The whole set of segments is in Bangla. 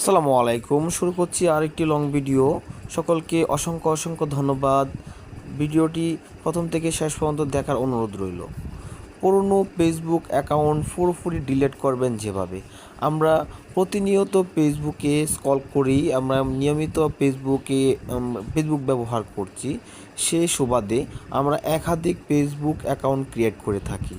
আসসালামু আলাইকুম। শুরু করছি আরেকটি লং ভিডিও। সকলকে অসংখ্য অসংখ্য ধন্যবাদ। ভিডিওটি প্রথম থেকে শেষ পর্যন্ত দেখার অনুরোধ রইল। পুরনো ফেসবুক অ্যাকাউন্ট পুরোপুরি ডিলিট করবেন যেভাবে। আমরা প্রতিনিয়ত ফেসবুকে স্ক্রল করি, আমরা নিয়মিত ফেসবুক ব্যবহার করছি। সেই সুবাদে আমরা একাধিক ফেসবুক অ্যাকাউন্ট ক্রিয়েট করে থাকি।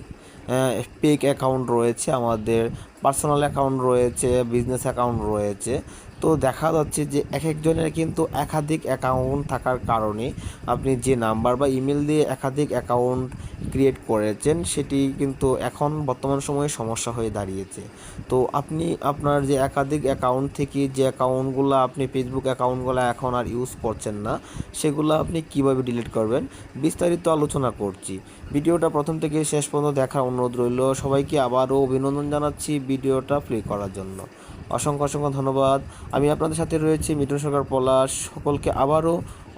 পেক অ্যাকাউন্ট রয়েছে, আমাদের পার্সোনাল অ্যাকাউন্ট রয়েছে, বিজনেস অ্যাকাউন্ট রয়েছে। তো দেখা যাচ্ছে যে একজনের কিন্তু একাধিক অ্যাকাউন্ট থাকার কারণে আপনি যে নাম্বার বা ইমেল দিয়ে একাধিক অ্যাকাউন্ট ক্রিয়েট করেছেন সেটি কিন্তু এখন বর্তমান সময়ে সমস্যা হয়ে দাঁড়িয়েছে। তো আপনি আপনার যে একাধিক অ্যাকাউন্ট থেকে যে অ্যাকাউন্টগুলো আপনি ফেসবুক অ্যাকাউন্টগুলো এখন আর ইউজ করছেন না, সেগুলো আপনি কিভাবে ডিলিট করবেন বিস্তারিত আলোচনা করছি। ভিডিওটা প্রথম থেকে শেষ পর্যন্ত দেখার অনুরোধ রইল। সবাইকে আবারও অভিনন্দন জানাচ্ছি ভিডিওটা প্লে করার জন্য। অসংখ্য অসংখ্য ধন্যবাদ। আমি আপনাদের সাথে রয়েছি মিঠুন সরকার পলাশ। সকলকে আবারও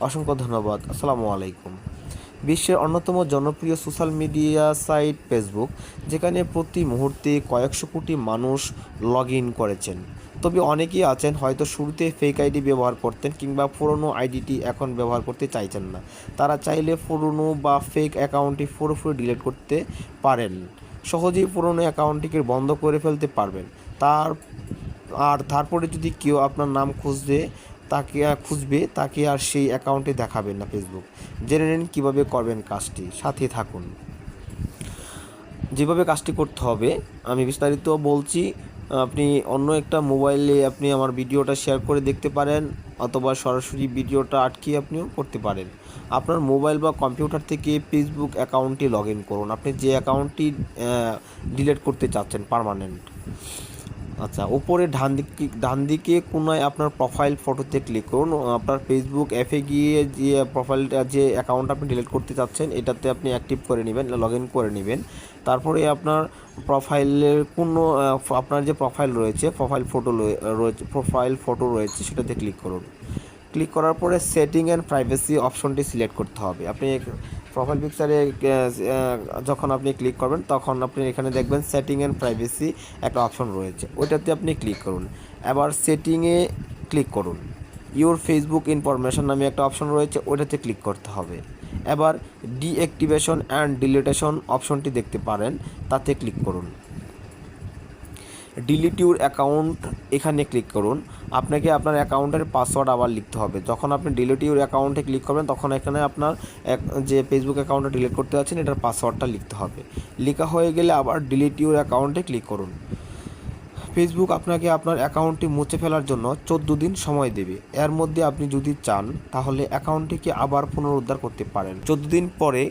অসংখ্য ধন্যবাদ। আসসালামু আলাইকুম। বিশ্বের অন্যতম জনপ্রিয় সোশ্যাল মিডিয়া সাইট ফেসবুক, যেখানে প্রতি মুহূর্তে কয়েকশো কোটি মানুষ লগ ইন করেছেন। তবে অনেকেই আছেন হয়তো শুরুতে ফেক আইডি ব্যবহার করতেন কিংবা পুরনো আইডিটি এখন ব্যবহার করতে চাইছেন না। তারা চাইলে পুরনো বা ফেক অ্যাকাউন্টটি পুরোপুরি ডিলিট করতে পারেন। সহজেই পুরনো অ্যাকাউন্টটিকে বন্ধ করে ফেলতে পারবেন। তারপরে যদি কেউ আপনার নাম খুঁজবে তাকে আর সেই অ্যাকাউন্টে দেখাবেন না ফেসবুক। জেনে নিন কীভাবে করবেন কাজটি, সাথে থাকুন। যেভাবে কাজটি করতে হবে আমি বিস্তারিত বলছি। আপনি অন্য একটা মোবাইলে আপনি আমার ভিডিওটা শেয়ার করে দেখতে পারেন, অথবা সরাসরি ভিডিওটা আটকে আপনিও করতে পারেন। আপনার মোবাইল বা কম্পিউটার থেকে ফেসবুক অ্যাকাউন্টটি লগ ইন করুন, আপনি যে অ্যাকাউন্টটি ডিলিট করতে চাচ্ছেন পার্মানেন্ট। আচ্ছা, উপরে ডান দিকে কোনায় আপনার প্রোফাইল ফটোতে ক্লিক করুন। আপনার ফেসবুক অ্যাপে গিয়ে যে প্রোফাইলটা, যে অ্যাকাউন্ট আপনি ডিলিট করতে চাচ্ছেন, এটাতে আপনি অ্যাক্টিভ করে নেবেন, লগ ইন করে নেবেন। তারপরে আপনার প্রোফাইলের আপনার যে প্রোফাইল রয়েছে, প্রোফাইল ফটো রয়েছে সেটাতে ক্লিক করুন। ক্লিক করার পরে সেটিং অ্যান্ড প্রাইভেসি অপশনটি সিলেক্ট করতে হবে। আপনি প্রোফাইল পিকচারে যখন আপনি ক্লিক করবেন তখন আপনি এখানে দেখবেন সেটিং অ্যান্ড প্রাইভেসি একটা অপশন রয়েছে, ওইটাতে আপনি ক্লিক করুন। এবার সেটিংয়ে ক্লিক করুন। ইউর ফেসবুক ইনফরমেশন নামে একটা অপশন রয়েছে, ওইটাতে ক্লিক করতে হবে। এবার ডিঅ্যাক্টিভেশন অ্যান্ড ডিলিটেশন অপশনটি দেখতে পারেন, তাতে ক্লিক করুন। ডিলিট ইউর অ্যাকাউন্ট এখানে ক্লিক করুন। আপনাকে আপনার অ্যাকাউন্টের পাসওয়ার্ড আবার লিখতে হবে। যখন আপনি ডিলিট ইউর অ্যাকাউন্টে ক্লিক করবেন তখন এখানে আপনার যে ফেসবুক অ্যাকাউন্টটা ডিলিট করতে যাচ্ছেন এটার পাসওয়ার্ডটা লিখতে হবে। লেখা হয়ে গেলে আবার ডিলিট ইউর অ্যাকাউন্টে ক্লিক করুন। ফেসবুক আপনাকে আপনার অ্যাকাউন্টটি মুছে ফেলার জন্য 14 দিন সময় দেবে। এর মধ্যে আপনি যদি চান তাহলে অ্যাকাউন্টটিকে আবার পুনরুদ্ধার করতে পারেন। 14 দিন পরে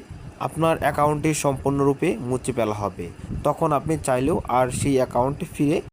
আপনার অ্যাকাউন্টটি সম্পূর্ণরূপে মুছে ফেলা হবে। তখন আপনি চাইলেও আর সেই অ্যাকাউন্টে ফিরে